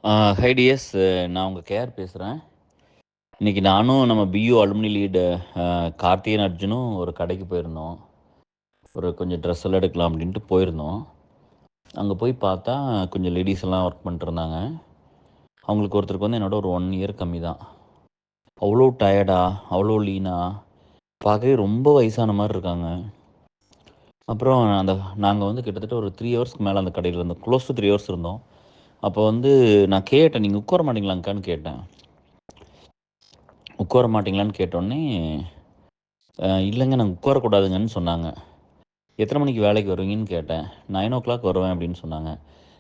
ஆ high tears, நான் உங்க KR பேசுறேன். இன்னைக்கு நானும் நம்ம பியூ அலுமினி லீடு கார்த்திகேயன் அர்ஜுனும் ஒரு கடைக்கு போயிருந்தோம். ஒரு கொஞ்சம் ட்ரெஸ் எல்லாம் எடுக்கலாம் அப்படின்ட்டு போயிருந்தோம். அங்கே போய் பார்த்தா கொஞ்சம் லேடீஸ் எல்லாம் ஒர்க் பண்ணிட்டுருந்தாங்க. அவங்களுக்கு ஒருத்தருக்கு வந்து என்னோட ஒரு 1 இயர் கம்மி தான். அவ்வளோ டயர்டா, அவ்வளோ லீனா, பார்க்கவே ரொம்ப வயசான மாதிரி இருக்காங்க. அப்புறம் நாங்கள் வந்து கிட்டத்தட்ட ஒரு 3 ஹவர்ஸ்க்கு மேலே அந்த கடையில் இருந்தோம். க்ளோஸ் டு 3 ஹவர்ஸ் இருந்தோம். அப்போ வந்து நான் கேட்டேன், நீங்கள் உட்கார மாட்டீங்களாங்க்கான்னு கேட்டேன். உட்கார மாட்டீங்களான்னு கேட்டோடனே, இல்லைங்க நாங்கள் உட்காரக்கூடாதுங்கன்னு சொன்னாங்க. எத்தனை மணிக்கு வேலைக்கு வருவீங்கன்னு கேட்டேன். 9:00 வருவேன் அப்படின்னு சொன்னாங்க.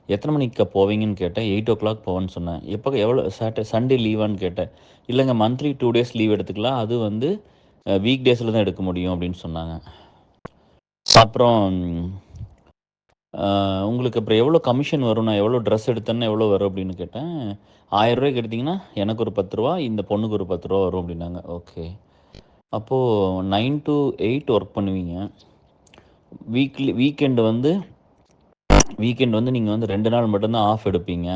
எத்தனை மணிக்கு போவீங்கன்னு கேட்டேன். 8:00 போவேன்னு சொன்னேன். எவ்வளோ சண்டே லீவான்னு கேட்டேன். இல்லைங்க மந்த்லி 2 டேஸ் லீவ் எடுத்துக்கலாம், அது வந்து வீக் டேஸில் தான் எடுக்க முடியும் அப்படின்னு சொன்னாங்க. அப்புறம் உங்களுக்கு அப்புறம் எவ்வளோ கமிஷன் வரும், நான் எவ்வளோ ட்ரெஸ் எடுத்தேன்னு எவ்வளோ வரும் அப்படின்னு கேட்டேன். 1000 எடுத்திங்கன்னா எனக்கு ஒரு 10 ரூபா, இந்த பொண்ணுக்கு ஒரு 10 ரூபா வரும் அப்படின்னாங்க. ஓகே, அப்போது 9 to 8 ஒர்க் பண்ணுவீங்க. வீக்கெண்டு வந்து நீங்கள் வந்து 2 நாள் மட்டும்தான் ஆஃப் எடுப்பீங்க.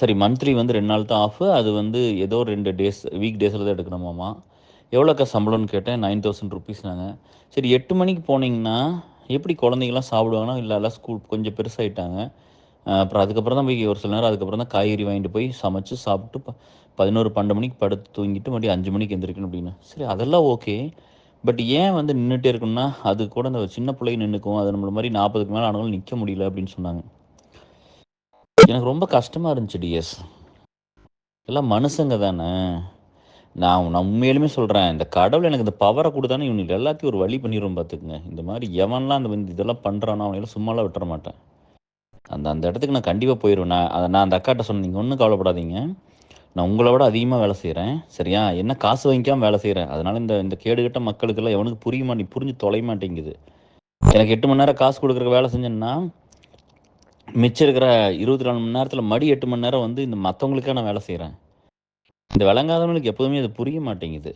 சரி, மந்த்லி வந்து 2 நாள் தான் ஆஃபு, அது வந்து ஏதோ 2 டேஸ் வீக் டேஸில் தான் எடுக்கணுமாம்மா. எவ்வளோக்கா சம்பளம்னு கேட்டேன். 9000 ருபீஸ்னாங்க. சரி, 8 மணிக்கு போனீங்கன்னா எப்படி குழந்தைங்களாம் சாப்பிடுவாங்கன்னா, இல்லை எல்லாம் ஸ்கூல் கொஞ்சம் பெருசாகிட்டாங்க. அப்புறம் அதுக்கப்புறம் தான் போய் ஒரு சில நேரம் அதுக்கப்புறம் தான் காய்கறி வாங்கிட்டு போய் சமைச்சு சாப்பிட்டு 11 12 மணிக்கு படுத்து தூங்கிட்டு மறுபடியும் 5 மணிக்கு எந்திரிக்கணும் அப்படின்னு. சரி, அதெல்லாம் ஓகே. பட் ஏன் வந்து நின்றுட்டே இருக்குன்னா, அது கூட அந்த சின்ன பிள்ளைங்க நின்றுக்கும், அது நம்மள மாதிரி 40க்கு மேலே ஆனாலும் நிற்க முடியல அப்படின்னு சொன்னாங்க. எனக்கு ரொம்ப கஷ்டமாக இருந்துச்சு டிஎஸ். எல்லாம் மனுஷங்க தானே. நான் உண்மையிலுமே சொல்கிறேன், இந்த கடவுள் எனக்கு இந்த பவரை கொடுத்தானே இவனுக்கு எல்லாத்தையும் ஒரு வழி பண்ணிடுவோம் பார்த்துக்குங்க. இந்த மாதிரி எவன்லாம் இதெல்லாம் பண்ணுறானோ அவனையெல்லாம் சும்மாலாம் விட்டுற மாட்டேன். அந்த இடத்துக்கு நான் கண்டிப்பாக போயிடுவேன். நான் அந்த அக்காட்ட சொன்னேன், நீங்கள் ஒன்றும் கவலைப்படாதீங்க, நான் உங்களை விட அதிகமாக வேலை செய்கிறேன், சரியா? என்ன காசு வாங்கிக்காமல் வேலை செய்கிறேன். அதனால் இந்த கேடுகட்ட மக்களுக்கெல்லாம் எவனுக்கு புரிஞ்சு தொலைய மாட்டேங்குது. எனக்கு 8 மணி நேரம் காசு கொடுக்குற வேலை செஞ்சேன்னா, மிச்சம் இருக்கிற 24 மணி நேரத்தில் 8 மணி நேரம் வந்து இந்த மற்றவங்களுக்காக நான் வேலை செய்கிறேன். இந்த விளங்காதவங்களுக்கு எப்போதுமே அது புரிய மாட்டேங்குது.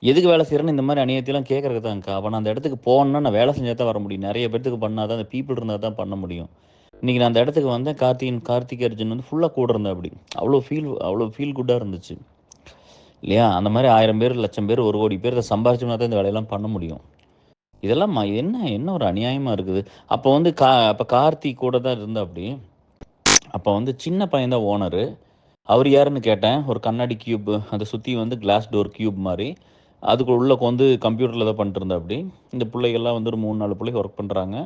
எதுக்கு வேலை செய்கிறேன்னு இந்த மாதிரி அநியாயத்தையெல்லாம் கேட்குறதுக்கு தான்க்கா. அப்போ நான் அந்த இடத்துக்கு போகணுன்னா நான் வேலை செஞ்சால் தான் வர முடியும். நிறைய பேர்த்துக்கு பண்ணால் தான், அந்த பீப்புள் இருந்தால் தான் பண்ண முடியும். இன்றைக்கி நான் அந்த இடத்துக்கு வந்தேன். கார்த்திக் அர்ஜுன் வந்து ஃபுல்லாக கூட இருந்தேன். அப்படி அவ்வளோ ஃபீல் குட்டாக இருந்துச்சு இல்லையா? அந்த மாதிரி 1000 பேர், 1,00,000 பேர், 1 கோடி பேர் இதை சம்பாரிச்சோம்னா தான் இந்த வேலையெல்லாம் பண்ண முடியும். இதெல்லாம் என்ன ஒரு அநியாயமாக இருக்குது. அப்போ வந்து அப்போ கார்த்திக் கூட தான் இருந்தால் அப்படி. அப்போ வந்து சின்ன பையன் தான் ஓனரு. அவர் யாருன்னு கேட்டேன். ஒரு கண்ணாடி கியூப், அதை சுற்றி வந்து கிளாஸ் டோர் கியூப் மாதிரி, அதுக்கு உள்ளே வந்து கம்ப்யூட்டரில் தான் பண்ணிட்டு இருந்தா அப்படி. இந்த பிள்ளைகள்லாம் வந்து ஒரு 3-4 பிள்ளைங்க ஒர்க் பண்ணுறாங்க.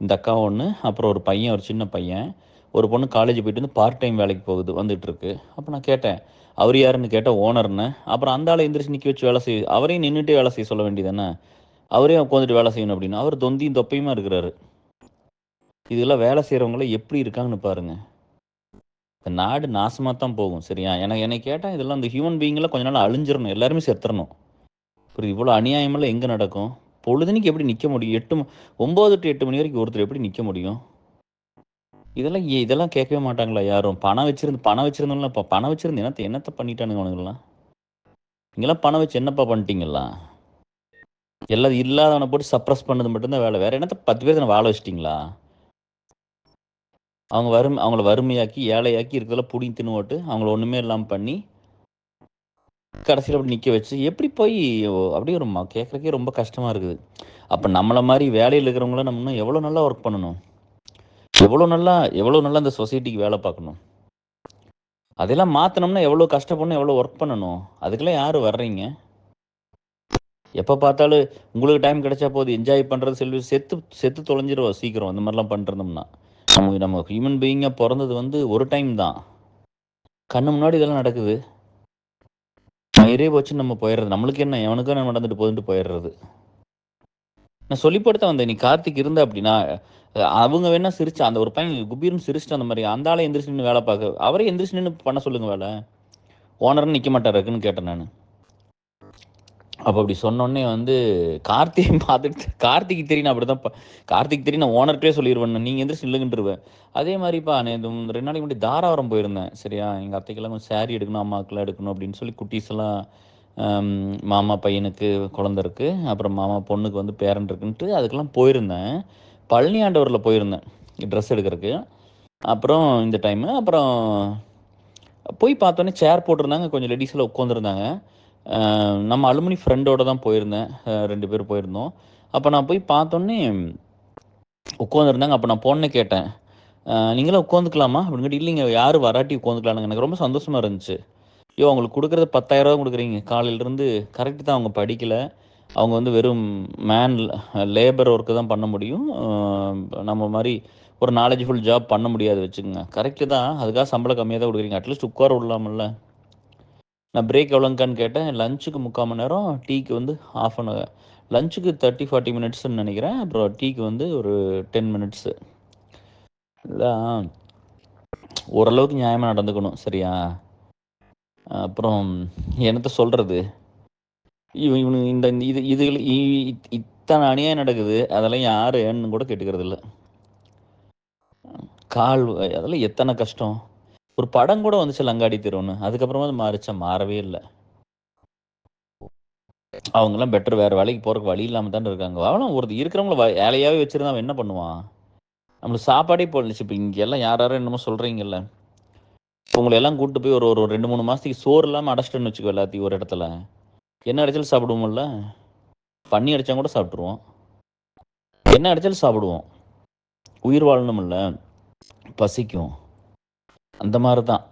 இந்த அக்கா ஒன்று, அப்புறம் ஒரு பையன், ஒரு சின்ன பையன், ஒரு பொண்ணு காலேஜ் போயிட்டு வந்து பார்ட் டைம் வேலைக்கு போகுது, வந்துட்டுருக்கு. அப்போ நான் கேட்டேன், அவர் யாருன்னு கேட்டால் ஓனர்னு. அப்புறம் அந்த ஆளை எந்திரிச்சு நிற்க வச்சு வேலை செய்ய, அவரையும் நின்றுட்டே வேலை செய்ய சொல்ல வேண்டியதானே? அவரே உட்காந்துட்டு வேலை செய்யணும் அப்படின்னு. அவர் தொந்தியும் தொப்பையுமா இருக்கிறாரு. இதெல்லாம் வேலை செய்கிறவங்கள எப்படி இருக்காங்கன்னு பாருங்கள். இந்த நாடு நாசமாக தான் போகும், சரியா? என்னை கேட்டால் இதெல்லாம் இந்த ஹியூமன் பீயிங்கெல்லாம் கொஞ்ச நாள் அழிஞ்சிடணும், எல்லாருமே செத்துறணும். அப்புறம் இவ்வளோ அநியாயமெல்லாம் எங்கே நடக்கும்? பொழுதுனிக்கு எப்படி நிற்க முடியும்? 9 to 8 மணி வரைக்கும் ஒருத்தர் எப்படி நிற்க முடியும்? இதெல்லாம் கேட்கவே மாட்டாங்களா யாரும்? பணம் வச்சிருந்தவங்களாம் இப்போ பணம் வச்சிருந்து என்னத்தை பண்ணிட்டானுங்க அவனுங்கெல்லாம்? நீங்களாம் பணம் வச்சு என்னப்பா பண்ணிட்டீங்களா? எல்லாம் இல்லாதவனை போட்டு சப்ரஸ் பண்ணது மட்டும்தான் வேலை. வேற என்னத்த 10 பேர் தானே வாழ வச்சிட்டிங்களா? அவங்கள வறுமையாக்கி, ஏழையாக்கி, இருக்கிறதெல்லாம் புடிங்கி தின்னு போட்டு, அவங்கள ஒன்றுமே இல்லாமல் பண்ணி, கடைசியில் அப்படி நிற்க வச்சு எப்படி போய் அப்படியே ஒரு கேட்குறக்கே ரொம்ப கஷ்டமாக இருக்குது. அப்போ நம்மளை மாதிரி வேலையில் இருக்கிறவங்கள நம்ம இன்னும் எவ்வளோ நல்லா ஒர்க் பண்ணணும், எவ்வளோ நல்லா இந்த சொசைட்டிக்கு வேலை பார்க்கணும். அதெல்லாம் மாற்றினோம்னா எவ்வளோ கஷ்டப்படணும், எவ்வளோ ஒர்க் பண்ணணும். அதுக்கெல்லாம் யார் வர்றீங்க? எப்போ பார்த்தாலும் உங்களுக்கு டைம் கிடைச்சா போது என்ஜாய் பண்ணுறது செல்வி செத்து தொலைஞ்சிருவோம் சீக்கிரம் இந்த மாதிரிலாம் பண்ணிருந்தோம்னா. நம்ம ஹியூமன் பீயிங்காக பிறந்தது வந்து ஒரு டைம் தான். கண்ணு முன்னாடி இதெல்லாம் நடக்குது. மயிரே போச்சு நம்ம போயிடுறது. நம்மளுக்கு என்ன, எவனுக்கும் நம்ம நடந்துட்டு போதுன்ட்டு போயிடுறது. நான் சொல்லிப்படுத்த வந்தேன், நீ கார்த்திக் இருந்த அப்படின்னா அவங்க வேணா சிரிச்சா, அந்த ஒரு பையன் குபீர்னு சிரிச்சிட்டு அந்த மாதிரி, அந்த ஆளை எந்திரிச்சு நின்று வேலை பார்க்க, அவரே எந்திரிச்சு நின்று பண்ண சொல்லுங்க வேலை. ஓனர்னு நிற்க மாட்டாருக்குன்னு கேட்டேன் நான். அப்போ அப்படி சொன்னோடனே வந்து கார்த்திகை பார்த்துட்டு, கார்த்திக்கு தெரியும் அப்படி தான், கார்த்திக் தெரியும் நான் ஓனர்கிட்டே சொல்லிடுவேன், நீங்கள் எந்திரிச்சு இல்லைங்கன்றுவேன். அதே மாதிரிப்பா நான் 2 நாளைக்கு முன்னாடி தாராவரம் போயிருந்தேன், சரியா? எங்கள் அத்தைக்கெல்லாம் கொஞ்சம் சாரீ எடுக்கணும், அம்மாவுக்குலாம் எடுக்கணும் அப்படின்னு சொல்லி, குட்டீஸ் எல்லாம் மாமா பையனுக்கு குழந்த இருக்குது, அப்புறம் மாமா பொண்ணுக்கு வந்து பேரன் இருக்குன்ட்டு அதுக்கெல்லாம் போயிருந்தேன். பழனி ஆண்டவரில் போயிருந்தேன் ட்ரெஸ் எடுக்கிறதுக்கு. அப்புறம் இந்த டைமு அப்புறம் போய் பார்த்தோன்னே சேர் போட்டிருந்தாங்க. கொஞ்சம் லேடீஸ்லாம் உட்காந்துருந்தாங்க. நம்ம அலுமினி ஃப்ரெண்டோட தான் போயிருந்தேன். 2 பேர் போயிருந்தோம். அப்ப நான் போய் பார்த்தோன்னே உட்காந்துருந்தாங்க. அப்ப நான் போனோனே கேட்டேன். நீங்கலாம் உட்காந்துக்கலாமா? அப்படின்னு கேட்டு, இல்லைங்க யாரும் வராட்டி உட்காந்துக்கலானுங்க. எனக்கு ரொம்ப சந்தோஷமா இருந்துச்சு. ஐயோ! அவங்களுக்கு குடுக்குறது ரூ. 10,000 குடுக்குறீங்க. காலையிலேருந்து கரெக்ட் தான் அவங்க படிக்கல. அவங்க வந்து வெறும் மேன் லேபர் ஒர்க்கு தான் பண்ண முடியும். நம்ம மாரி ஒரு நாலேட்ஜ்ஃபுல் ஜாப் பண்ண முடியாது வச்சுக்கங்க. கரெக்ட்டு தான். அதுக்காக சம்பளம் கம்மியா தான் குடுக்குறீங்க. அட்லீஸ்ட் உட்கார விடலாம்ல. நான் பிரேக் எவ்வளோங்க்கான்னு கேட்டேன். லஞ்சுக்கு 3/4 மணி நேரம், டீக்கு வந்து 1/2 அன் ஹவர். லஞ்சுக்கு 30, 40 மினிட்ஸ்ன்னு நெனைக்கிறேன். அப்புறம் டீக்கு வந்து ஒரு 10 மினிட்ஸு. எல்லாம் ஓரளவுக்கு நியாயமா நடந்துக்கணும். சரியா? அப்புறம் என்னத்த சொல்றது? இவனுங்க இந்த இது இதுகள் இத்தனை அநியாயம் நடக்குது. அதெல்லாம் யாருன்னு கூட கேட்டுக்கிறதில்ல. அதெல்லாம் எத்தனை கஷ்டம். ஒரு படம் கூட வந்துச்சு லங்காடி தெருவுன்னு. அதுக்கப்புறமா அது மாறுச்சா? மாறவே இல்ல. அவங்கலாம் பெட்டர் வேற வேலைக்கு போறதுக்கு வழி இல்லாம தானே இருக்காங்க. அவனும் ஒரு இருக்கிறவங்கள வேலையாவே வச்சிருந்தா அவன் என்ன பண்ணுவான்? நம்மளுக்கு சாப்பாடே போடலச்சு. இப்ப இங்க எல்லாம் யார் யாரோ என்னமோ சொல்றீங்கல்ல. உங்கள எல்லாம் கூட்டு போய் ஒரு ஒரு 2, 3 மாசத்துக்கு சோறு இல்லாம அடைச்சிட்டேன்னு வச்சுக்கோ எல்லாத்தையும் ஒரு இடத்துல. என்ன அடைச்சாலும் சாப்பிடுவோம்ல? பன்னி அடிச்சா கூட சாப்பிட்டுருவோம். என்ன அடைச்சாலும் சாப்பிடுவோம். உயிர் வாழணும்ல. பசிக்கும். அந்த மாரி தான்.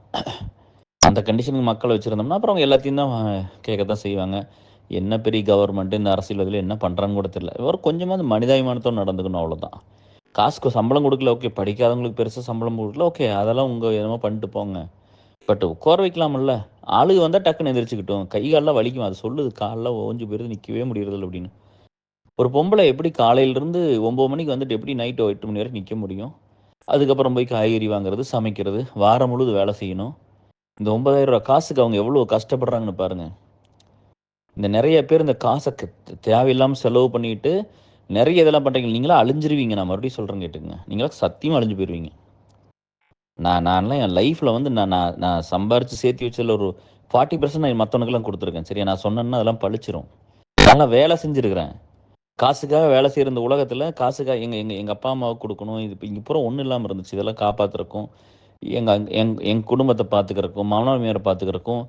அந்த கண்டிஷனுக்கு மக்கள வச்சிருந்தோம்னா, அப்புறம் அவங்க எல்லாத்தையும் தான் கேட்கத்தான் செய்வாங்க. என்ன பெரிய கவர்மெண்ட் இந்த அரசியல்வாதிகள் என்ன பண்றாங்கன்னு கூட தெரியல. ஒரு கொஞ்சமாவது மனிதாபிமானத்தோட நடந்துக்கணும் அவ்வளோதான். காசுக்கு சம்பளம் குடுக்கல ஓகே. படிக்காதவங்களுக்கு பெருசா சம்பளம் குடுக்கல ஓகே. அதெல்லாம் உங்க என்னமோ பண்ணிட்டு போங்க. பட் உட்கார வைக்கலாம்ல. ஆளுக வந்தா டக்குன்னு எந்திரிச்சுக்கட்டும். கை கால்லாம் வலிக்கும். அது சொல்லுது கால்லாம் ஓஞ்சு போயிருது நிக்கவே முடியறதில்ல அப்படின்னு. ஒரு பொம்பளை எப்படி காலையிலிருந்து 9 மணிக்கு வந்துட்டு எப்படி நைட் 8 மணி வரைக்கும் நிக்க முடியும்? அதுக்கப்புறம் போய் காய்கறி வாங்குறது, சமைக்கிறது, வாரம் முழுவதும் வேலை செய்யணும். இந்த ரூ. 9,000 காசுக்கு அவங்க எவ்வளோ கஷ்டப்படுறாங்கன்னு பாருங்க. இந்த நெறைய பேர் இந்த காச தேவையில்லாம செலவு பண்ணிட்டு, நெறைய இதெல்லாம் பண்றீங்க. நீங்கலாம் அழிஞ்சிருவீங்க. நான் மறுபடியும் சொல்றேன் கேட்டுக்கங்க. நீங்கலாம் சத்தியமா அழிஞ்சு போயிருவீங்க. நான்லாம் என் லைஃப்ல வந்து நான் நான் நான் சம்பாரிச்சு சேர்த்து வச்சதுல ஒரு 40% நான் மத்தவனுக்கெல்லாம் குடுத்துருக்கேன். சரியா? நான் சொன்னேன்னா அதெல்லாம் பளிச்சிரும். நான்லாம் வேலை செஞ்சிருக்கிறேன். காசுக்காக வேலை செய்ற இந்த உலகத்துல, காசுக்காக எங்க எங்க எங்க அப்பா, அம்மாவுக்கு குடுக்கணும். இது இங்க பூரா ஒண்ணும் இல்லாம இருந்துச்சு. இதெல்லாம் காப்பாத்துறக்கும், எங்க என் குடும்பத்த பாத்துக்கிறக்கும், மாமனார் பாத்துக்கிறக்கும்,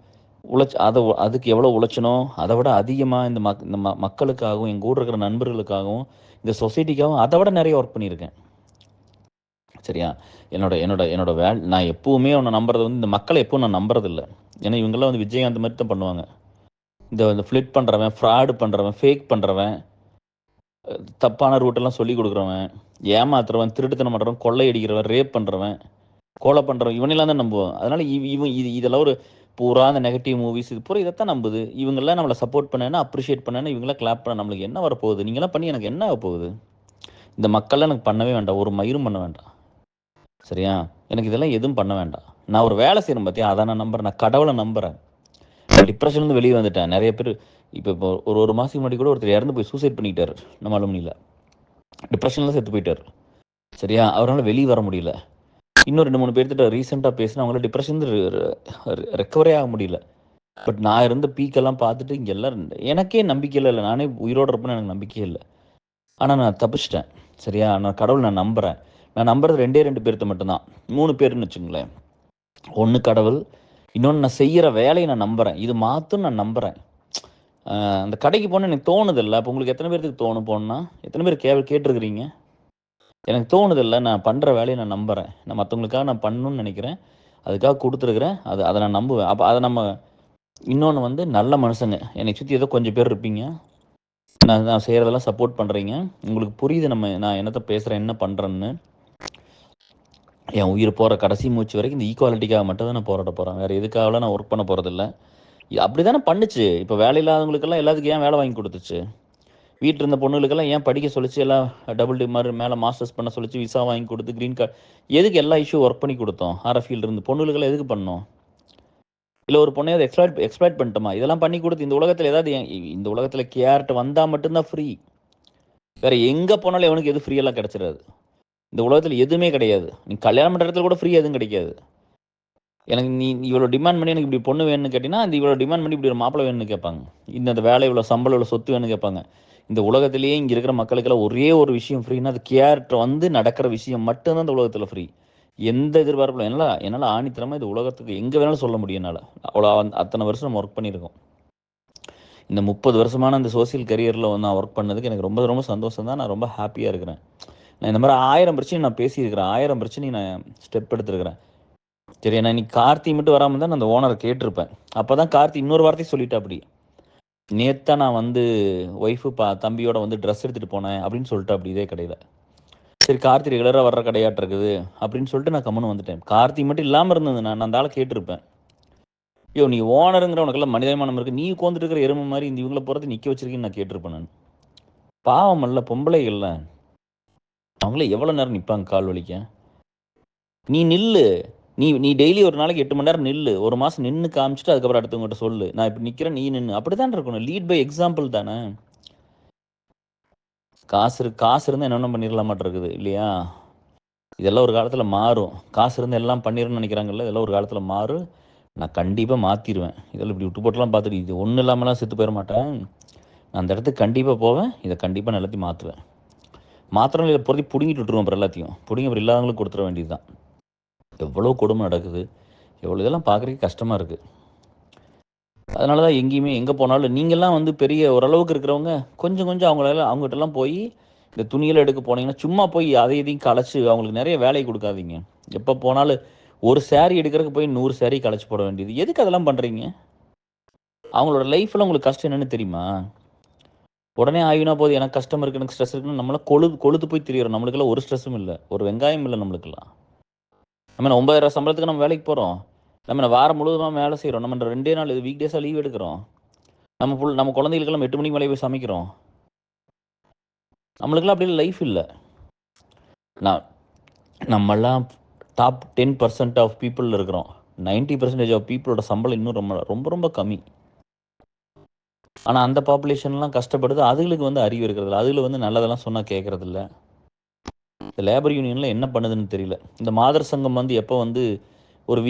அதுக்கு எவ்வளோ உழைச்சனோ, அத விட அதிகமா இந்த மக்களுக்காகவும், என் கூட இருக்கிற நண்பர்களுக்காகவும், இந்த சொசைட்டிக்காகவும் அத விட நெறைய ஒர்க் பண்ணியிருக்கேன். சரியா? என்னோட என்னோட என்னோட நான் எப்பவுமே உன்ன நம்புறது வந்து இந்த மக்கள எப்பவும் நான் நம்புறதில்ல. ஏன்னா இவங்கலாம் வந்து விஜயகாந்த் மாரி தான் பண்ணுவாங்க. இந்த ஃப்ளிட் பண்றவன், ஃப்ராட் பண்றவன், ஃபேக் பண்றவன், தப்பான ரூட்டெல்லாம் சொல்லிக் குடுக்குறவன், ஏமாத்துறவன், திருட்டுத்தனம் பண்றவன், கொள்ளையடிக்கிறவன், ரேப் பண்றவன், கொலை பண்றவன் இவனெல்லாம் தான் நம்புவோம். அதனால இவன் இதெல்லாம் ஒரு பூரா அந்த நெகட்டிவ் மூவிஸ் இது பூரா இதத்தான் நம்புது. இவங்கலாம் நம்மள சப்போர்ட் பண்ணானா, அப்ரிஷியேட் பண்ணானா, இவங்கலாம் கிளாப் பண்ணா நம்மளுக்கு என்ன வரப்போகுது? நீங்கலாம் பண்ணி எனக்கு என்ன ஆகப்போகுது? இந்த மக்கள்லாம் எனக்கு பண்ணவே வேண்டாம். ஒரு மயிரும் பண்ண வேண்டாம். சரியா? எனக்கு இதெல்லாம் எதுவும் பண்ண வேண்டாம். நான் ஒரு வேலை செய்றேன் பாத்தியா? அத நான் நம்புறேன். நான் கடவுள நம்புறேன். டிப்ரஷன்லேருந்து வெளிய வந்துட்டேன். நெறைய பேரு இப்போ ஒரு மாசத்துக்கு முன்னாடி கூட ஒருத்தர் இறந்து போய் சூசைட் பண்ணிக்கிட்டாரு. நம்ம அலுமினில. டிப்ரஷன்ல செத்து போயிட்டாரு. சரியா? அவரால வெளிய வர முடியல. இன்னும் 2, 3 பேர்த்துட்ட ரீசென்ட்டா பேசினேன். அவங்களால டிப்ரஷன்லேருந்து ரெக்கவரே ஆக முடியல. பட் நான் இருந்த பீக்கெல்லாம் பார்த்துட்டு இங்க எல்லாரும் எனக்கே நம்பிக்கையே இல்ல. நானே உயிரோட இருப்பேன்னு எனக்கு நம்பிக்கையே இல்ல. ஆனா நான் தப்பிச்சுட்டேன். சரியா? நான் கடவுள நான் நம்புறேன். நான் நம்புறது 2 பேர்த்த மட்டும் தான். 3 பேருன்னு வச்சுக்கங்களேன். 1 கடவுள். இன்னொன்னு நான் செய்யற வேலைய நான் நம்புறேன். இது மாத்தும்னு நான் நம்புறேன். அந்த கடைக்கு போனா எனக்கு தோணுதுல்ல. அப்ப உங்களுக்கு எத்தன பேருக்கு தோணும் போணும்னா? எத்தன பேர் கேட்டுருக்கிறீங்க? எனக்கு தோணுதுல்ல. நான் பண்ற வேலைய நான் நம்புறேன். நான் மத்தவங்களுக்காக நான் பண்ணணும்னு நெனைக்கிறேன். அதுக்காக குடுத்துருக்கிறேன். அத நான் நம்புவேன். அப்ப அத நம்ம இன்னொன்னு வந்து நல்ல மனுசங்க. என்னை சுத்தி ஏதோ கொஞ்சம் பேர் இருப்பீங்க. நான் செய்றதெல்லாம் சப்போர்ட் பண்றீங்க. உங்களுக்கு புரியுது நான் என்னத்த பேசுறேன், என்ன பண்றேன்னு. என் உயிர் போற கடைசி மூச்சு வரைக்கும் இந்த ஈக்குவாலிட்டிக்காக மட்டும் தான் நான் போராட போறேன். வேற எதுக்காகலாம் நான் ஒர்க் பண்ண போறதில்ல. அப்படிதானே பண்ணுச்சு. இப்ப வேலை இல்லாதவங்களுக்கெல்லாம் எல்லாத்துக்கும் ஏன் வேலை வாங்கி குடுத்துச்சு? வீட்ல இருந்த பொண்ணுகளுக்கெல்லாம் ஏன் படிக்க சொல்லுச்சு, எல்லாம் டபுள் டி மாரி மேல மாஸ்டர்ஸ் பண்ண சொல்லுச்சு, விசா வாங்கி குடுத்து, கிரீன் கார்ட் எதுக்கு எல்லா இஷ்யூ ஒர்க் பண்ணி குடுத்தோம்? ஆர்எஃப்இல இருந்து பொண்ணுகளுக்கெல்லாம் எதுக்கு பண்ணோம்? இல்ல ஒரு பொண்ணையாவது எக்ஸ்ப்ளாய்ட் பண்ணிட்டோமா? இதெல்லாம் பண்ணி குடுத்து இந்த உலகத்துல ஏதாவது இந்த உலகத்துல கேர்ட் வந்தா மட்டும் தான் ஃப்ரீ. வேற எங்க போனாலும் எவனுக்கு எதுவும் ஃப்ரீ எல்லாம் கிடைச்சிராது. இந்த உலகத்துல எதுவுமே கிடையாது. நீ கல்யாணம் பண்ற இடத்துல கூட ஃப்ரீ எதுவும் கிடைக்காது. எனக்கு நீ இவ்வளோ டிமாண்ட் பண்ணி எனக்கு இப்படி பொண்ணு வேணும்னு கேட்டீங்கன்னா, அந்த இவ்வளோ டிமாண்ட் பண்ணி இப்படி ஒரு மாப்பிள்ளை வேணும்னு கேட்பாங்க. இந்த வேலை இவ்வளோ சம்பளம், இவ்வளோ சொத்து வேணும்னு கேட்பாங்க. இந்த உலகத்திலேயே இங்க இருக்கிற மக்களுக்கெல்லாம் ஒரே ஒரு விஷயம் ஃப்ரீன்னா, அது கேரக்டர் வந்து நடக்கிற விஷயம் மட்டும் தான் இந்த உலகத்துல ஃப்ரீ. எந்த எதிர்பார்ப்பும் என்னால் ஆணித்தனமாக இது உலகத்துக்கு எங்கே வேணாலும் சொல்ல முடியும் என்னால். அவ்வளோ அத்தனை வருஷம் நம்ம ஒர்க் பண்ணியிருக்கோம். இந்த 30 வருஷமான அந்த சோசியல் கரியரில் வந்து நான் ஒர்க் பண்ணதுக்கு எனக்கு ரொம்ப ரொம்ப சந்தோஷம் தான். நான் ரொம்ப ஹாப்பியாக இருக்கிறேன். நான் இந்த மாதிரி 1000 பிரச்சனை நான் பேசியிருக்கிறேன். 1000 பிரச்சனை நான் ஸ்டெப் எடுத்துருக்கிறேன். சரி, நான் இன்னைக்கு கார்த்தி மட்டும் வராமல் தான் நான் அந்த ஓனரை கேட்டிருப்பேன். அப்போ தான் கார்த்தி இன்னொரு வார்த்தையும் சொல்லிட்டா. அப்படி நேத்தா நான் வந்து ஒய்ஃபு தம்பியோட வந்து ட்ரெஸ் எடுத்துகிட்டு போனேன் அப்படின்னு சொல்லிட்டு அப்படி இதே கடையில். சரி, கார்த்தி ரெகுலராக வர்ற கடையாட்டு இருக்குது அப்படின்னு சொல்லிட்டு நான் கம்முன்னு வந்துட்டேன். கார்த்தி மட்டும் இல்லாமல் இருந்தது நான் அந்த ஆளை கேட்டிருப்பேன். ஐயோ, நீ ஓனருங்கிற உனக்கெல்லாம் மனிதாபிமானம் இருக்குது, நீ உட்காந்துட்டு இருக்கிற எருமை மாதிரி இந்த இவங்களை போகிறது நிற்க வச்சிருக்கேன்னு நான் கேட்டிருப்பேன். நான் பாவம் அல்ல பொம்பளைகள்ல, அவங்களே எவ்வளோ நேரம் நிற்பாங்க கால் வலிக்க. நீ நில்லு, நீ டெய்லி ஒரு நாளைக்கு 8 மணி நேரம் நில்லு. ஒரு மாதம் நின்று காமிச்சிட்டு அதுக்கப்புறம் அடுத்தவங்ககிட்ட சொல்லு, நான் இப்படி நிற்கிறேன் நீ நின்று. அப்படி தான் இருக்கணும். லீட் பை எக்ஸாம்பிள் தானே. காசு இருந்தால் என்னென்ன பண்ணிடலாம் மாட்டிருக்குது இல்லையா. இதெல்லாம் ஒரு காலத்தில் மாறும். காசு இருந்தால் எல்லாம் பண்ணிடணும்னு நினைக்கிறாங்கல்ல, இதெல்லாம் ஒரு காலத்தில் மாறும். நான் கண்டிப்பாக மாற்றிடுவேன். இதெல்லாம் இப்படி விட்டு போட்டுலாம் பார்த்துட்டு இது ஒன்றும் இல்லாமலாம் செத்து போயிட மாட்டேன். நான் அந்த இடத்துக்கு கண்டிப்பாக போவேன். இதை கண்டிப்பாக நான் எல்லாத்தையும் மாற்றுவேன். மாத்திரம் இதை பொறுத்தி பிடுங்கிட்டு விட்டுருவோம். அப்புறம் எல்லாத்தையும் பிடிங்கி அப்புறம் இல்லாதவங்களுக்கு கொடுத்துட வேண்டியது தான். எவ்வளோ கொடுமை நடக்குது, எவ்வளோ இதெல்லாம் பார்க்குறதுக்கு கஷ்டமாக இருக்குது. அதனால தான் எங்கேயுமே எங்கே போனாலும் நீங்கள்லாம் வந்து பெரிய ஓரளவுக்கு இருக்கிறவங்க கொஞ்சம் அவங்ககிட்டலாம் போய் இந்த துணியெல்லாம் எடுக்க போனீங்கன்னா சும்மா போய் அதை இதையும் களைச்சி அவங்களுக்கு நிறைய வேலையை கொடுக்காதீங்க. எப்போ போனாலும் ஒரு சேரீ எடுக்கிறதுக்கு போய் 100 சேரீ களைச்சி போட வேண்டியது எதுக்கு? அதெல்லாம் பண்ணுறீங்க. அவங்களோட லைஃப்பில் உங்களுக்கு கஷ்டம் என்னென்னு தெரியுமா? உடனே ஆகினா போது எனக்கு கஷ்டம் இருக்குது, எனக்கு ஸ்ட்ரெஸ் இருக்குன்னு நம்மளாம் கொழுத்து போய் திரியிறோம். நம்மளுக்கெல்லாம் ஒரு ஸ்ட்ரெஸ்ஸும் இல்லை, ஒரு வெங்காயம் இல்லை நம்மளுக்கெல்லாம். நம்ம 9,000 சம்பளத்துக்கு நம்ம வேலைக்கு போகிறோம். நம்ம வாரம் முழுவதுமாக வேலை செய்கிறோம். நம்ம 2 நாள் வீக் டேஸாக லீவ் எடுக்கிறோம். நம்ம குழந்தைகளுக்கெல்லாம் 8 மணிக்கு மேலே போய் சமைக்கிறோம். நம்மளுக்கெல்லாம் அப்படி லைஃப் இல்லை. நம்மெல்லாம் டாப் 10% ஆஃப் பீப்புள் இருக்கிறோம். 90% ஆஃப் பீப்புளோட சம்பளம் இன்னும் ரொம்ப ரொம்ப ரொம்ப கம்மி. ஆனால் அந்த பாப்புலேஷன்லாம் கஷ்டப்படுது. அதுகளுக்கு வந்து அறிவு இருக்கிறதில்ல. அதில் வந்து நல்லதெல்லாம் சொன்னால் கேட்குறதில்ல. இந்த லேபர் யூனியனில் என்ன பண்ணுதுன்னு தெரியல. இந்த மாதர் சங்கம் வந்து எப்போ வந்து ஒரு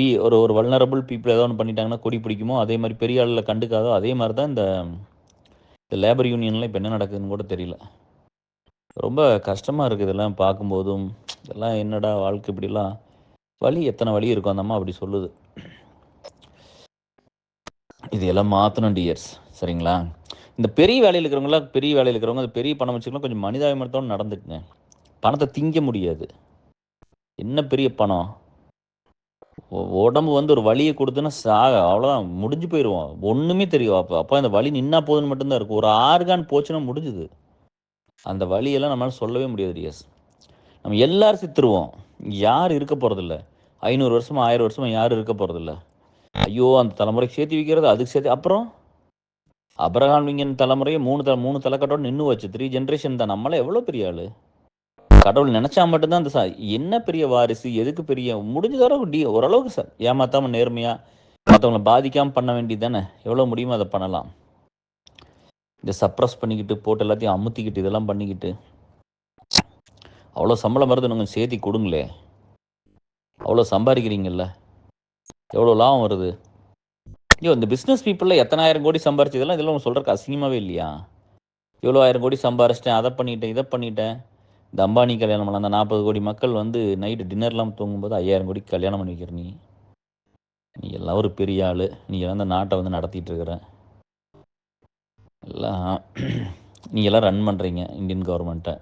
ஒரு வல்னரபிள் பீப்புள் ஏதோ ஒன்று பண்ணிட்டாங்கன்னா கொடி பிடிக்குமோ, அதே மாதிரி பெரிய ஆளில் கண்டுக்காதோ, அதே மாதிரி தான் இந்த லேபர் யூனியனில் இப்போ என்ன நடக்குதுன்னு கூட தெரியல. ரொம்ப கஷ்டமாக இருக்குது இதெல்லாம் பார்க்கும்போதும். இதெல்லாம் என்னடா வாழ்க்கை, இப்படிலாம் வழி எத்தனை வழி இருக்கும். அந்த அம்மா அப்படி சொல்லுது. இது எல்லாம் மாற்றணும் டியர்ஸ், சரிங்களா? இந்த பெரிய வேலையில் இருக்கிறவங்க அது பெரிய பணம் வச்சுக்கலாம், கொஞ்சம் மனிதாபிமானத்தோடு நடந்துக்குங்க. பணத்தை திங்க முடியாது. என்ன பெரிய பணம், உடம்பு வந்து ஒரு வலியை கொடுத்துன்னா அவ்வளோதான், முடிஞ்சு போயிடுவோம். ஒன்றுமே தெரியும். அப்போ அந்த வலி நின்னா போதுன்னு மட்டும்தான் இருக்கும். ஒரு ஆர்கான் போச்சுன்னா முடிஞ்சுது. அந்த வலியெல்லாம் நம்மளால் சொல்லவே முடியாது டியர்ஸ். நம்ம எல்லாரும் சித்துருவோம். யார் இருக்க போகிறதில்ல. 500 வருஷமா 1000 வருஷமா யாரும் இருக்க போகிறதில்ல. ஐயோ, அந்த தலைமுறைக்கு சேர்த்து வைக்கிறது, அதுக்கு சேர்த்து அப்புறம் அப்ரஹாம் லிங்கன் தலைமுறையை 3 தலைக்கட்டோடு நின்று வச்சு 3 ஜென்ரேஷன் தான். நம்மளாம் எவ்வளோ பெரிய ஆள். கடவுள் நினச்சா மட்டும்தான் அந்த என்ன பெரிய வாரிசு, எதுக்கு பெரிய முடிஞ்சதோட ஓரளவுக்கு ஏமாத்தாமல் நேர்மையாக மற்றவங்களை பாதிக்காமல் பண்ண வேண்டியது தானே. எவ்வளோ முடியுமோ அதை பண்ணலாம். இந்த சப்ரஸ் பண்ணிக்கிட்டு போட்டு எல்லாத்தையும் அமுத்திக்கிட்டு இதெல்லாம் பண்ணிக்கிட்டு அவ்வளோ சம்பளம் வருது, நீங்கள் சேர்த்தி கொடுங்களே. அவ்வளோ சம்பாதிக்கிறீங்கல்ல, எவ்வளோ லாபம் வருது. ஐயோ, இந்த பிஸ்னஸ் பீப்புளில் எத்தனை 1000 கோடி சம்பாரிச்சதெல்லாம் இதெல்லாம் சொல்கிறக்கு அசிங்கமாகவே இல்லையா? எவ்வளோ 1000 கோடி சம்பாரிச்சிட்டேன், அதை பண்ணிட்டேன், இதை பண்ணிட்டேன். இந்த அம்பானி கல்யாணம் பண்ண அந்த 40 கோடி மக்கள் வந்து நைட்டு டின்னர்லாம் தூங்கும்போது 5000 கோடிக்கு கல்யாணம் பண்ணி வைக்கிற நீ எல்லாம் ஒரு பெரிய ஆள். நீ எல்லாம் இந்த நாட்டை வந்து நடத்திட்டு இருக்கிற எல்லாம் நீங்கள்லாம் ரன் பண்ணுறீங்க இந்தியன் கவர்மெண்ட்டை.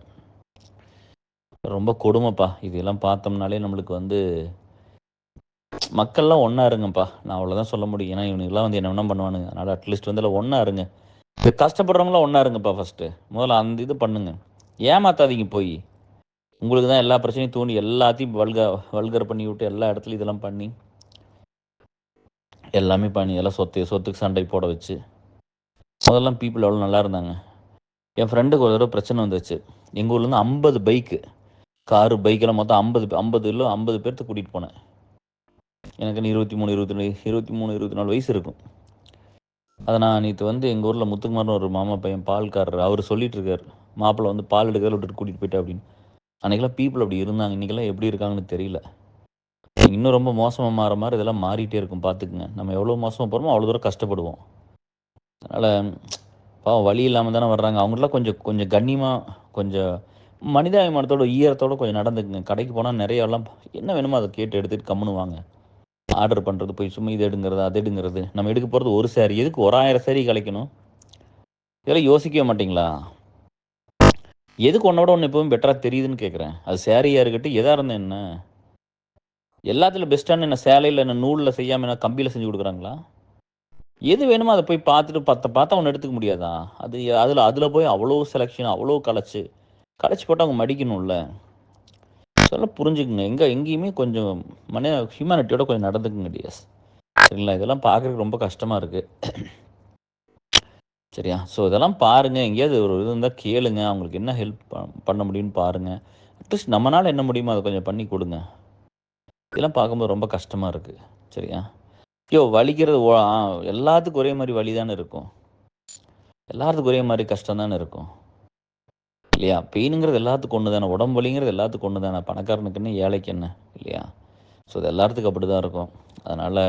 ரொம்ப கொடுமைப்பா. இதெல்லாம் பார்த்தோம்னாலே நம்மளுக்கு வந்து மக்கள்லாம் ஒன்றா இருங்கப்பா. நான் அவ்வளோதான் சொல்ல முடியும். ஏன்னா இவனுங்கெல்லாம் வந்து என்ன வேணா பண்ணுவானுங்க. அதனால் அட்லீஸ்ட் வந்து எல்லாம் ஒன்றா இருங்க. கஷ்டப்படுறவங்களாம் ஒன்றா இருங்கப்பா. ஃபஸ்ட்டு முதல்ல அந்த இது பண்ணுங்க. ஏமாத்தாதீங்க. போய் உங்களுக்கு தான் எல்லா பிரச்சனையும் தூண்டி எல்லாத்தையும் வல்கர் பண்ணி விட்டு எல்லா இடத்துலையும் இதெல்லாம் பண்ணி எல்லாமே பண்ணி எல்லாம் சொத்துக்கு சண்டை போட வச்சு முதல்லாம் பீப்புள் எவ்வளோ நல்லா இருந்தாங்க. என் ஃப்ரெண்டுக்கு ஒரு தடவை பிரச்சனை வந்துச்சு. எங்கள் ஊர்லேருந்து 50 பைக்கு, காரு, பைக்கெல்லாம் மொத்தம் 50 பேர்த்து கூட்டிகிட்டு போனேன். எனக்கு 24 வயசு இருக்கும். அதை நான் நேற்று வந்து எங்கள் ஊரில் முத்துக்குமார்னு ஒரு மாமா பையன் பால்காரர், அவர் சொல்லிட்டு இருக்கார், மாப்பிள்ளை வந்து பால் எடுக்கிறத விட்டுட்டு கூட்டிகிட்டு போயிட்டா அப்படின்னு. அன்றைக்கெல்லாம் பீப்புள் அப்படி இருந்தாங்க. இன்றைக்கெல்லாம் எப்படி இருக்காங்கன்னு தெரியல. இன்னும் ரொம்ப மோசமாக மாற இதெல்லாம் மாறிட்டே இருக்கும். பார்த்துக்குங்க. நம்ம எவ்வளோ மோசமாக போகிறோமோ அவ்வளோ தூரம் கஷ்டப்படுவோம். அதனால் பாவம் வழி இல்லாமல் தானே வர்றாங்க. அவங்களாம் கொஞ்சம் கண்ணியமாக கொஞ்சம் மனிதாபிமானத்தோட ஈரத்தோட கொஞ்சம் நடந்துக்குங்க. கடைக்கு போனால் நிறைய எல்லாம் என்ன வேணுமோ அதை கேட்டு எடுத்துகிட்டு கம்முன்னு வாங்க. ஆர்டர் பண்ணுறது போய் சும்மா இது எடுங்கிறது அது எடுங்கிறது. நம்ம எடுக்க போகிறது ஒரு சாரி, எதுக்கு ஒரு 1000 சாரி கலைக்கணும்? இதெல்லாம் யோசிக்கவே மாட்டிங்களா? எதுக்கு ஒன்னோட ஒன்று எப்பவும் பெட்டராக தெரியுதுன்னு கேட்குறேன். அது சாரியாக இருக்கட்டும், எதாக இருந்தால் என்ன? எல்லாத்துலையும் பெஸ்ட்டான என்ன சேலையில் என்ன நூலில் செய்யாமல் என்ன கம்பியில் செஞ்சு கொடுக்குறாங்களா? எது வேணுமோ அதை போய் பார்த்துட்டு பார்த்தா ஒன்று எடுத்துக்க முடியாதா? அது அதில் போய் அவ்வளோ செலெக்ஷன், அவ்வளோ கலைச்சி போட்டு அவங்க மடிக்கணும்ல. சொல்ல புரிஞ்சுக்குங்க. எங்கேயுமே கொஞ்சம் ஹியூமனிட்டியோட கொஞ்சம் நடந்துக்குங்க டிஎஸ். சரிங்களா? இதெல்லாம் பார்க்குறதுக்கு ரொம்ப கஷ்டமாக இருக்குது. சரியா? ஸோ இதெல்லாம் பாருங்கள். எங்கேயாவது ஒரு இது இருந்தால் கேளுங்க. அவங்களுக்கு என்ன ஹெல்ப் பண்ண முடியும்னு பாருங்கள். அட்லீஸ்ட் நம்மளால் என்ன முடியுமோ அதை கொஞ்சம் பண்ணி கொடுங்க. இதெல்லாம் பார்க்கும்போது ரொம்ப கஷ்டமாக இருக்குது. சரியா? வலிக்கிறது எல்லாத்துக்கும் ஒரே மாதிரி வலி தானே இருக்கும். எல்லாத்துக்கும் ஒரே மாதிரி கஷ்டம் தானே இருக்கும் இல்லையா? பெயினுங்கிறது எல்லாத்துக்கும் ஒன்று தானே. உடம்பு வலிங்கிறது எல்லாத்துக்கும் ஒன்று தானே. பணக்காரனுக்கு என்ன, ஏழைக்கு என்ன, இல்லையா? ஸோ இது எல்லாத்துக்கும் அப்படி தான் இருக்கும். அதனால்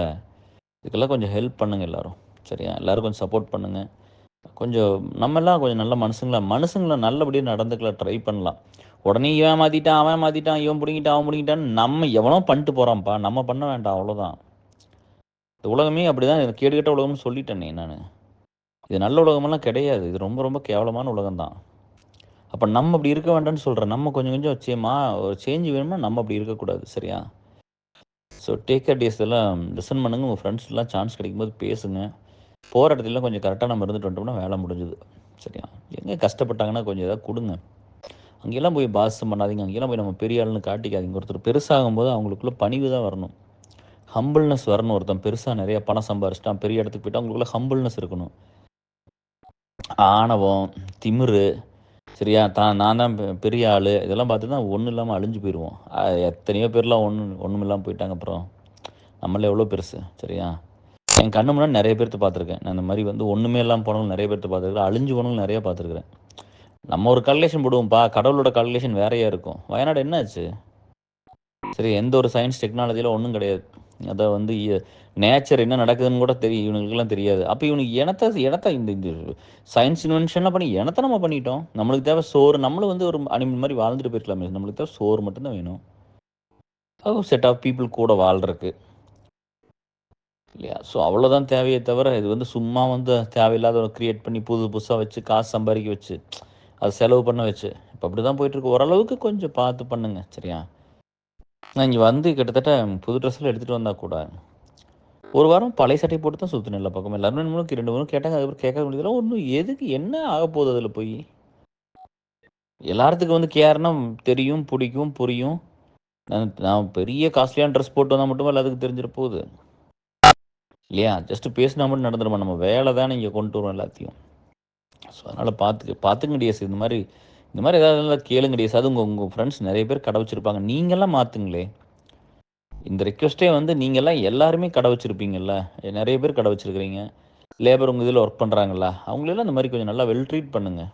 இதுக்கெல்லாம் கொஞ்சம் ஹெல்ப் பண்ணுங்கள் எல்லோரும். சரியா? எல்லோரும் கொஞ்சம் சப்போர்ட் பண்ணுங்கள். கொஞ்சம் நம்மெல்லாம் கொஞ்சம் நல்ல மனுஷங்களை நல்லபடியாக நடந்துக்கலாம் ட்ரை பண்ணலாம். உடனே இவன் மாற்றிட்டான், அவன் மாற்றிட்டான், இவன் பிடிங்கிட்டான், அவன் பிடிங்கிட்டான்னு நம்ம எவனோ பண்ணிட்டு போகிறான்ப்பா. நம்ம பண்ண வேண்டாம், அவ்வளோதான். இந்த உலகமே அப்படி தான் கேடுகட்ட உலகம்னு சொல்லிட்டேனே நான். இது நல்ல உலகமெல்லாம் கிடையாது. இது ரொம்ப ரொம்ப கேவலமான உலகம்தான். அப்போ நம்ம அப்படி இருக்க வேண்டாம்னு சொல்கிறேன். நம்ம கொஞ்சம் கொஞ்சம் ஒரு சேஞ்ச் வேணும்னா நம்ம அப்படி இருக்கக்கூடாது. சரியா? ஸோ டேக் கேர் டேஸ் எல்லாம் லிசன் பண்ணுங்கள். உங்கள் ஃப்ரெண்ட்ஸ்லாம் சான்ஸ் கிடைக்கும்போது பேசுங்க. போகிற இடத்துல கொஞ்சம் கரெக்டாக நம்ம இருந்துட்டு வந்துட்டோம்னா வேலை முடிஞ்சுது. சரியா? எங்கே கஷ்டப்பட்டாங்கன்னா கொஞ்சம் எதாவது கொடுங்க. அங்கெல்லாம் போய் பாசம் பண்ணாதீங்க. அங்கெல்லாம் போய் நம்ம பெரிய ஆளுன்னு காட்டிக்காதீங்க. ஒருத்தர் பெருசாகும்போது அவங்களுக்குள்ள பணிவு தான் வரணும். ஹம்பிள்னஸ் வரணும். ஒருத்தன் பெருசாக நிறைய பணம் சம்பாரிச்சிட்டான், பெரிய இடத்துக்கு போய்ட்டு அவங்களுக்குள்ள ஹம்பிள்னஸ் இருக்கணும். ஆணவம், திமிரு, சரியா? நான் தான் பெரிய ஆள், இதெல்லாம் பார்த்து தான் ஒன்றும் இல்லாமல் அழிஞ்சு போயிடுவோம். எத்தனையோ பேர்லாம் ஒன்றும் இல்லாமல் போயிட்டாங்க. அப்புறம் நம்மளே எவ்வளோ பெருசு. சரியா? என் கண்ணு முன்னாடி நிறைய பேர்த்து பார்த்துருக்கேன். நான் இந்த மாதிரி ஒன்றுமே இல்லாமல் போனவங்க நிறைய பேர்த்து பார்த்துருக்கேன். அழிஞ்சு போனவங்க நிறையா பார்த்துருக்குறேன். நம்ம ஒரு கால்குலேஷன் போடுவோம்ப்பா, கடவுளோட கால்குலேஷன் வேறையாக இருக்கும். வயநாடு என்ன ஆச்சு? சரி, எந்த ஒரு சயின்ஸ் டெக்னாலஜியில் ஒன்றும் கிடையாது. அதை நேச்சர் என்ன நடக்குதுன்னு கூட தெரியும், இவனுக்குலாம் தெரியாது. அப்போ இவனுக்கு எனத்தை இந்த சயின்ஸ் இன்வென்ஷன்லாம் பண்ணி எனத்தை நம்ம பண்ணிட்டோம். நம்மளுக்கு தேவை சோறு. நம்மளும் ஒரு அனிமல் மாதிரி வாழ்ந்துட்டு போயிருக்கலாமே. நம்மளுக்கு தேவை சோறு மட்டும்தான் வேணும். செட் ஆஃப் பீப்புள் கூட வாழ்கிறதுக்கு, இல்லையா? ஸோ அவ்வளோதான் தேவையே தவிர இது சும்மா தேவையில்லாத க்ரியேட் பண்ணி புதுசாக வச்சு காசு சம்பாதிக்க வச்சு அது செலவு பண்ண வச்சு இப்போ அப்படி தான் போயிட்டுருக்கு. ஓரளவுக்கு கொஞ்சம் பார்த்து பண்ணுங்க. சரியா? நான் இங்கே கிட்டத்தட்ட புது ட்ரெஸ்ஸில் எடுத்துகிட்டு வந்தால் கூட ஒரு வாரம் பழைய சட்டை போட்டு தான் சுற்றினேன் எல்லா பக்கம். எல்லாருமே 2 மூணு கேட்டாங்க. அதுக்கப்புறம் கேட்க முடியல. ஒன்றும் எதுக்கு என்ன ஆக போகுது அதில் போய்? எல்லாத்துக்கும் கேர்னா தெரியும், பிடிக்கும், புரியும். நான் பெரிய காஸ்ட்லியான ட்ரெஸ் போட்டு வந்தால் மட்டும் எல்லாத்துக்கும் தெரிஞ்சிட போகுது இல்லையா? ஜஸ்ட்டு பேசினா மட்டும் நடந்துடுமா? நம்ம வேலை தானே இங்கே கொண்டு வரோம் எல்லாத்தையும். ஸோ அதனால் பார்த்துங்க டிஎஸ். இந்த மாதிரி ஏதாவது கேளுங்க டிஎஸ். அது உங்கள் ஃப்ரெண்ட்ஸ் நிறைய பேர் கடை வச்சுருப்பாங்க. நீங்கள்லாம் மாற்றுங்களே. இந்த ரெக்வெஸ்ட்டே நீங்கள்லாம் எல்லாருமே கடை வச்சுருப்பீங்கள்ல, நிறைய பேர் கடை வச்சுருக்கிறீங்க. லேபர் உங்கள் இதில் ஒர்க் பண்ணுறாங்களா, அவங்களெல்லாம் இந்த மாதிரி கொஞ்சம் நல்லா வெல் ட்ரீட் பண்ணுங்கள்.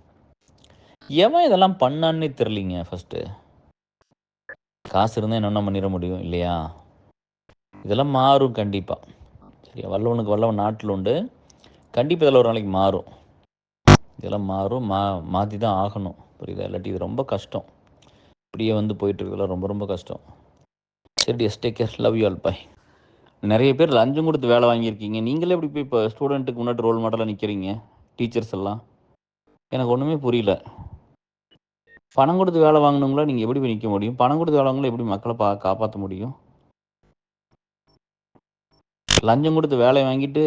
எவன் இதெல்லாம் பண்ணான்னே தெரிலிங்க. ஃபஸ்ட்டு காசு இருந்தால் என்னென்ன பண்ணிட முடியும் இல்லையா? இதெல்லாம் மாறும் கண்டிப்பாக. சரியா? வல்லவனுக்கு வல்லவன் நாட்டில் உண்டு. கண்டிப்பாக இதில் ஒரு நாளைக்கு மாறும். இதெல்லாம் மாறும். மாற்றி தான் ஆகணும். புரியுதா? இல்லாட்டி இது ரொம்ப கஷ்டம். இப்படியே போயிட்டு இருக்கிறதுலாம் ரொம்ப ரொம்ப கஷ்டம். சரி, take care. Love you all. Bye. நிறைய பேர் லஞ்சம் கொடுத்து வேலை வாங்கியிருக்கீங்க. நீங்களே எப்படி போய் இப்போ ஸ்டூடெண்ட்டுக்கு முன்னாடி ரோல் மாடலாக நிற்கிறீங்க? டீச்சர்ஸ் எல்லாம் எனக்கு ஒன்றுமே புரியல. பணம் கொடுத்து வேலை வாங்கினவங்களா நீங்கள் எப்படி போய் நிற்க முடியும்? பணம் கொடுத்து வேலை வாங்கினா எப்படி மக்களை காப்பாற்ற முடியும்? லஞ்சம் கொடுத்து வேலையை வாங்கிட்டு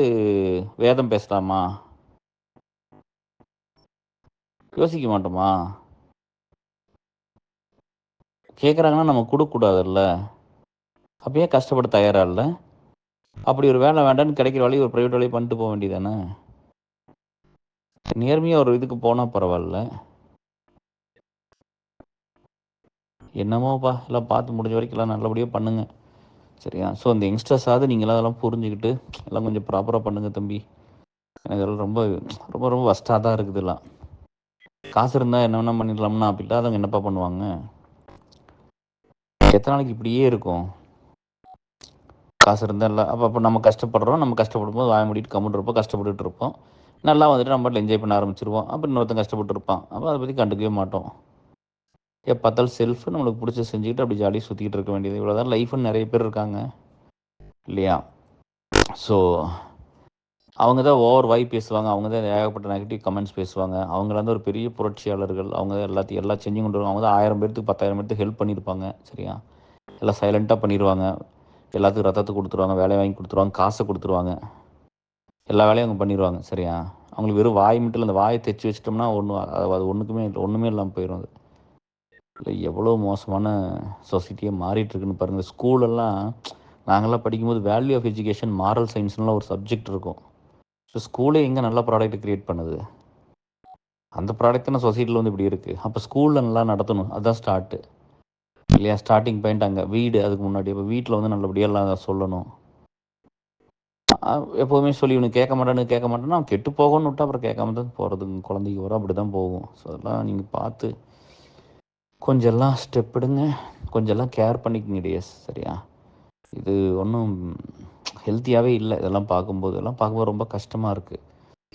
வேதம் பேசலாமா? யோசிக்க மாட்டோமா? கேட்குறாங்கன்னா நம்ம கொடுக்கக்கூடாதுல்ல. அப்பயே கஷ்டப்பட தயாராக இல்லை. அப்படி ஒரு வேலை வேண்டான்னு கிடைக்கிற வேலையை ஒரு ப்ரைவேட் வேலையை பண்ணிட்டு போக வேண்டியதானே? நேர்மையாக ஒரு இதுக்கு போனால் பரவாயில்ல. என்னமோப்பா, எல்லாம் பார்த்து முடிஞ்ச வரைக்கும் எல்லாம் நல்லபடியாக பண்ணுங்கள். சரியா? ஸோ அந்த யங்ஸ்டர்ஸாவது நீங்களாம் அதெல்லாம் புரிஞ்சுக்கிட்டு எல்லாம் கொஞ்சம் ப்ராப்பராக பண்ணுங்கள் தம்பி. எனக்கு அதெல்லாம் ரொம்ப ரொம்ப ரொம்ப வஸ்ட்டாக தான் இருக்குது. எல்லாம் காசு இருந்தால் என்ன வேணால் பண்ணிடலாம்னா அப்படி இல்லாதவங்க என்னப்பா பண்ணுவாங்க? எத்தனை நாளைக்கு இப்படியே இருக்கும்? காசு இருந்தால் இல்லை. அப்போ நம்ம கஷ்டப்படுறோம். நம்ம கஷ்டப்படும் போது வாய மூடிட்டு கம்முன்னு இருப்போம். கஷ்டப்பட்டுட்டு இருப்போம். நல்லா நம்ம என்ஜாய் பண்ண ஆரம்பிச்சிருவோம். அப்புறம் இன்னொருத்தன் கஷ்டப்பட்டு இருப்பான். அப்போ அதை பற்றி கண்டுக்கவே மாட்டோம். எப்போ பார்த்தாலும் செல்ஃபு நம்மளுக்கு பிடிச்ச செஞ்சுக்கிட்டு அப்படி ஜாலியாக சுற்றிக்கிட்டு இருக்க வேண்டியது. இவ்வளோ தான் லைஃப்னு நிறைய பேர் இருக்காங்க இல்லையா? ஸோ அவங்க தான் ஓவர் வாய் பேசுவாங்க, அவங்க தான் ஏகப்பட்ட நெகட்டிவ் கமெண்ட்ஸ் பேசுவாங்க. அவங்களாம் வந்து ஒரு பெரிய புரட்சியாளர்கள். அவங்க தான் எல்லாத்தையும் எல்லாம் செஞ்சு கொண்டு வருவாங்க. அவங்க தான் 1000 பேர்த்துக்கு 10,000 பேர்த்துக்கு ஹெல்ப் பண்ணியிருப்பாங்க. சரியா? எல்லாம் சைலண்ட்டாக பண்ணிடுவாங்க. எல்லாத்துக்கும் ரத்தத்தை கொடுத்துருவாங்க, வேலையை வாங்கி கொடுத்துருவாங்க, காசை கொடுத்துருவாங்க. எல்லா வேலையும் அவங்க பண்ணிடுவாங்க. சரியா? அவங்களுக்கு வெறும் வாய் மட்டும் இல்லை, அந்த வாயை தைச்சி வச்சிட்டோம்னா அது ஒன்றுமே இல்லாமல் போயிடும். அது இல்லை எவ்வளோ மோசமான சொசைட்டியே மாறிட்டுருக்குன்னு பாருங்கள். ஸ்கூலெல்லாம் நாங்கள்லாம் படிக்கும்போது வேல்யூ ஆஃப் எஜுகேஷன், மாரல் சயின்ஸ்லாம் ஒரு சப்ஜெக்ட் இருக்கும். ஸோ ஸ்கூலே எங்கே நல்ல ப்ராடக்ட் க்ரியேட் பண்ணுது? அந்த ப்ராடக்ட் தானே சொசைட்டியில் வந்து இப்படி இருக்குது. அப்போ ஸ்கூலில் நல்லா நடத்தணும், அதுதான் ஸ்டார்ட்டு இல்லையா? ஸ்டார்டிங் பாயிண்ட் அங்கே வீடு. அதுக்கு முன்னாடி இப்போ வீட்டில் வந்து நல்லபடியெல்லாம் சொல்லணும். எப்போவுமே சொல்லி இவனு கேட்க மாட்டேன்னா அவன் கெட்டு போகணும்னு விட்டா அப்புறம் கேட்காம தான் போகிறது. குழந்தைக்கு வரும் அப்படி தான் போகும். ஸோ அதெல்லாம் நீங்கள் பார்த்து கொஞ்சம் எல்லாம் ஸ்டெப் எடுங்க, கொஞ்சம் எல்லாம் கேர் பண்ணிக்கங்க டேஸ். சரியா? இது ஒன்றும் ஹெல்த்தியாகவே இல்லை. இதெல்லாம் பார்க்கும்போது ரொம்ப கஷ்டமாக இருக்குது.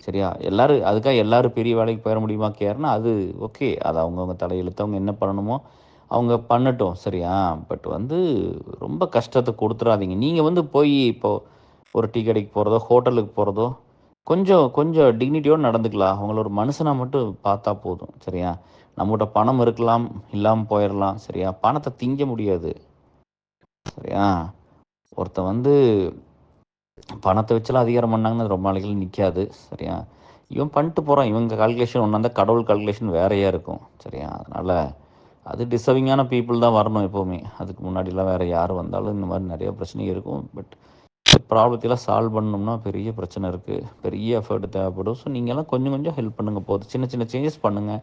சரியா? அதுக்காக பெரிய வேலைக்கு போயிட முடியுமா கேர்னா அது ஓகே. அது அவங்கவுங்க தலையெழுத்து, அவங்க என்ன பண்ணணுமோ அவங்க பண்ணட்டும். சரியா? பட் வந்து ரொம்ப கஷ்டத்தை கொடுத்துடாதீங்க. நீங்கள் வந்து போய் இப்போது ஒரு டீ கடைக்கு போகிறதோ, ஹோட்டலுக்கு போகிறதோ கொஞ்சம் கொஞ்சம் டிக்னிட்டியோடு நடந்துக்கலாம். அவங்கள ஒரு மனுஷனாக மட்டும் பார்த்தா போதும். சரியா? நம்மகிட்ட பணம் இருக்கலாம், இல்லாமல் போயிடலாம். சரியா? பணத்தை திங்க முடியாது. சரியா? ஒருத்தன் வந்து பணத்தை வச்செல்லாம் அதிகாரம் பண்ணாங்கன்னு அது ரொம்ப நாளைக்கு நிற்காது. சரியா? இவன் பண்ணிட்டு போகிறான். இவங்க கால்குலேஷன் ஒன்றா இருந்தால் கடவுள் கால்குலேஷன் வேறையாக இருக்கும். சரியா? அதனால் அது டிசர்விங்கான பீப்புள் தான் வரணும் எப்போவுமே. அதுக்கு முன்னாடிலாம் வேறு யார் வந்தாலும் இந்த மாதிரி நிறைய பிரச்சனை இருக்கும். பட் ப்ராப்ளத்தையெல்லாம் சால்வ் பண்ணணும்னா பெரிய பிரச்சனை இருக்குது, பெரிய எஃபர்ட் தேவைப்படும். ஸோ நீங்கள்லாம் கொஞ்சம் கொஞ்சம் ஹெல்ப் பண்ணுங்கள் போதும். சின்ன சின்ன சேஞ்சஸ் பண்ணுங்கள்.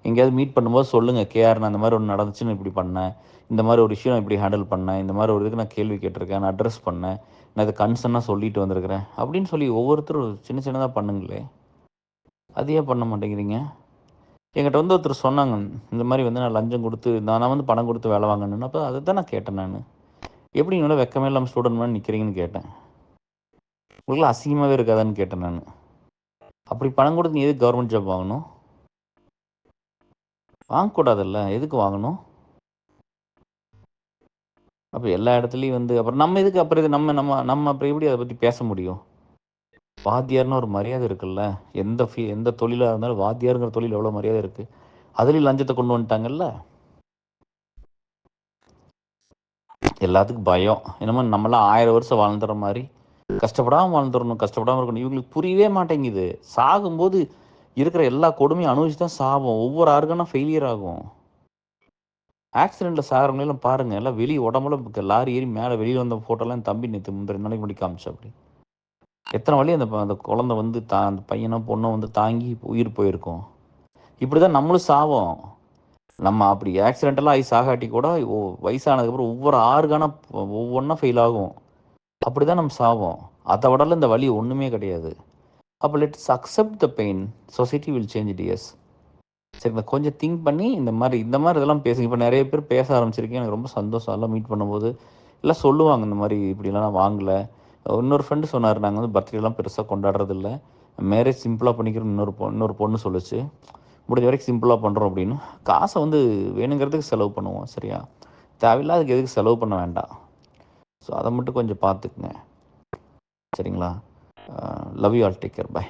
எங்கேயாவது மீட் பண்ணும்போது சொல்லுங்கள், கேஆர் நான் இந்த மாதிரி ஒன்று நடந்துச்சுன்னு இப்படி பண்ணேன், இந்த மாதிரி ஒரு இஷ்யூ நான் இப்படி ஹேண்டில் பண்ணேன், இந்த மாதிரி ஒரு இதுக்கு நான் கேள்வி கேட்டிருக்கேன், நான் அட்ரஸ் பண்ணேன், நான் இதை கன்சர்னாக சொல்லிட்டு வந்திருக்கிறேன் அப்படின்னு சொல்லி ஒவ்வொருத்தரும் சின்ன சின்னதாக பண்ணுங்களே. அதையே பண்ண மாட்டேங்கிறீங்க. என்கிட்ட வந்து ஒருத்தர் சொன்னாங்க, இந்த மாதிரி வந்து நான் லஞ்சம் கொடுத்து நான் வந்து பணம் கொடுத்து வேலை வாங்கணுன்னு. அப்போ அதை தான் நான் கேட்டேன். நான் எப்படி நீங்கள வெக்கமே இல்லாமல் ஸ்டூடெண்ட் மாதிரி நிற்கிறீங்கன்னு கேட்டேன். உங்களுக்குலாம் அசிங்கமாகவே இருக்காதான்னு கேட்டேன் நான். அப்படி பணம் கொடுத்து நீ எதுக்கு கவர்மெண்ட் ஜாப் வாங்கணும்? வாங்கக்கூடாதுல்ல, எதுக்கு வாங்கணும்? அப்போ எல்லா இடத்துலையும் வந்து அப்புறம் நம்ம எதுக்கு அப்புறம் இது நம்ம நம்ம நம்ம அப்புறம் எப்படி அதை பற்றி பேச முடியும்? வாத்தியார்னு ஒரு மரியாதை இருக்குல்ல. எந்த தொழிலாக இருந்தாலும் வாத்தியாருங்கிற தொழில் எவ்வளோ மரியாதை இருக்குது. அதுலேயும் லஞ்சத்தை கொண்டு வந்துட்டாங்கல்ல. எல்லாத்துக்கும் பயம். என்னமோ நம்மளாம் 1000 வருஷம் வாழ்ந்துற மாதிரி கஷ்டப்படாமல் வாழ்ந்துடணும், கஷ்டப்படாமல் இருக்கணும். இவங்களுக்கு புரியவே மாட்டேங்குது. சாகும்போது இருக்கிற எல்லா கொடுமையும் அனுபவிச்சு தான் சாவோம். ஒவ்வொரு ஆர்கனும் ஃபெயிலியர் ஆகும். ஆக்சிடெண்ட்டில் சாகிறவங்களெல்லாம் பாருங்கள், எல்லாம் வெளியே உடம்புல லாரி ஏறி மேலே வெளியில் வந்த ஃபோட்டோலாம் என் தம்பி நேற்று 2 நாளைக்கு முன்னாடி காமிச்சா. அப்படி எத்தனை வழி அந்த குழந்தை வந்து அந்த பையனோ பொண்ணோ வந்து தாங்கி உயிர் போயிருக்கோம். இப்படி தான் நம்மளும் சாவோம். நம்ம அப்படி ஆக்சிடென்டெல்லாம் ஆகி சாகாட்டி கூட வயசானதுக்கப்புறம் ஒவ்வொரு ஆர்கானாக ஒவ்வொன்றா ஃபெயில் ஆகும். அப்படி தான் நம்ம சாவோம். அதை விடல இந்த வழி ஒன்றுமே கிடையாது. அப்போ let's accept the pain, society will change dears. சரி, கொஞ்சம் திங்க் பண்ணி இந்த மாதிரி இதெல்லாம் பேசுங்க. இப்போ நிறைய பேர் பேச ஆரம்பிச்சிருக்கேன். எனக்கு ரொம்ப சந்தோஷம். எல்லாம் மீட் பண்ணும்போது எல்லாம் சொல்லுவாங்க, இந்த மாதிரி இப்படிலாம் நான் வாங்கலை. இன்னொரு ஃப்ரெண்டு சொன்னார், நாங்கள் வந்து பர்த்டேலாம் பெருசாக கொண்டாடுறதில்ல, மேரேஜ் சிம்பிளாக பண்ணிக்கிறோம். இன்னொரு பொண்ணு சொல்லிச்சு, முடிஞ்ச வரைக்கும் சிம்பிளாக பண்ணுறோம் அப்படின்னு. காசை வந்து வேணுங்கிறதுக்கு செலவு பண்ணுவோம். சரியா? தேவையில்லாதுக்கு எதுக்கு செலவு பண்ண வேண்டாம். ஸோ அதை மட்டும் கொஞ்சம் பார்த்துக்குங்க. சரிங்களா? Love you all. Take care. By.